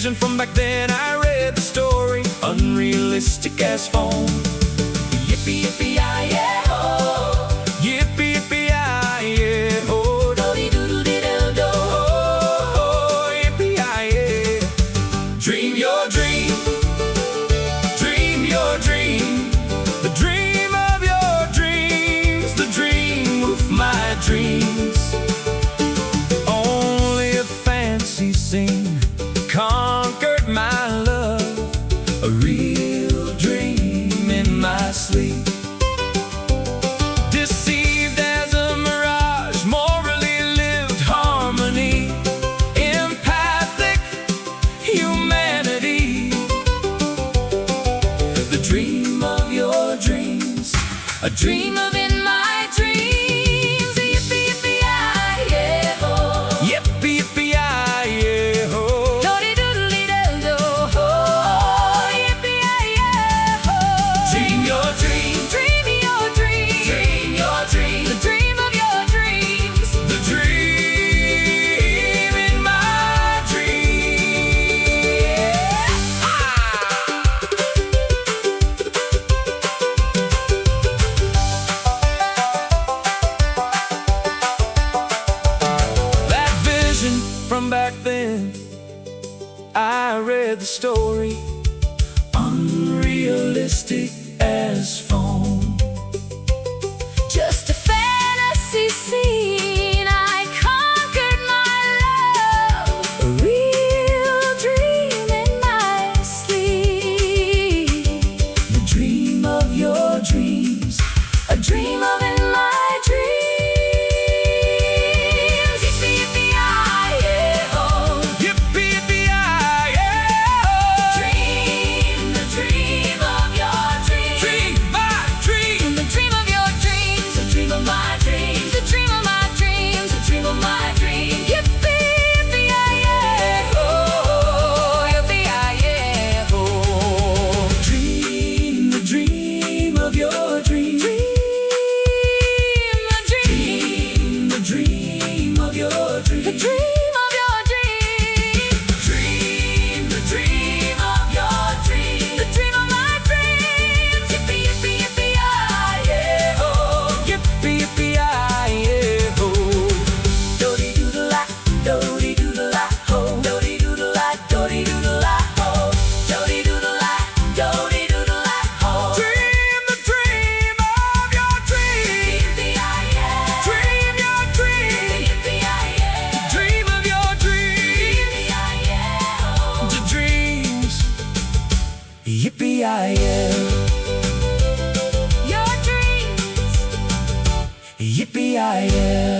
vision from back then. I read the story, unrealistic as foam. Yippee, yippee, yeah, oh. Yippee, yippee, yeah, oh. Do-de-doodle-de-do-do. Oh, yippee, yeah. Dream your dream. Dream your dream. The dream of your dreams. The dream of my dreams. Only a fancy scene conquered my love. A real dream in my sleep. Deceived as a mirage, morally lived harmony. Empathic humanity. The dream of your dreams. A dream of in my dreams. Yippee, yippee, yeah, oh. Yippee, yippee, yeah, oh. Do-de-doodle-de-do-do. Oh, yippee, yeah, oh. Dream your dream. Dream your dream. Dream your dream. The dream of your dreams. The dream in my dream. That vision from back then, I read the story, unrealistic as foam. Just a fantasy scene, I conquered my love. A real dream in my sleep. The dream of your dreams. A dream of in my dreams. Yippee, yippee, yeah, oh. Yippee, yippee, yeah, oh. Dream the dream of your dreams. Dream my dream. The dream of your dreams. The dream of my dreams. The dream of my dreams. The dream of my dreams. Yippee, yippee, yeah, oh. Yippee, yeah, oh. Dream the dream of your dreams. Dream the dream of your dreams. The dream of your dreams. Dream the dream of your dreams. The dream of my dreams. Yippee, yippee, yippee, yeah, oh. Yippee, yippee, yeah, oh. Do-de-doodle-la, do-de-doodle-la, ho. Do-de-doodle-la, do-de-doodle-la, ho. Do-de-doodle-la, do-de-doodle-la, ho. Dream the dream of your dreams. Yippee, yeah. Dream your dream. Yippee, yeah. The dream of your dreams. Yippee, yeah, oh. The dreams. Yippee, yeah. Your dreams. Yippee, yeah.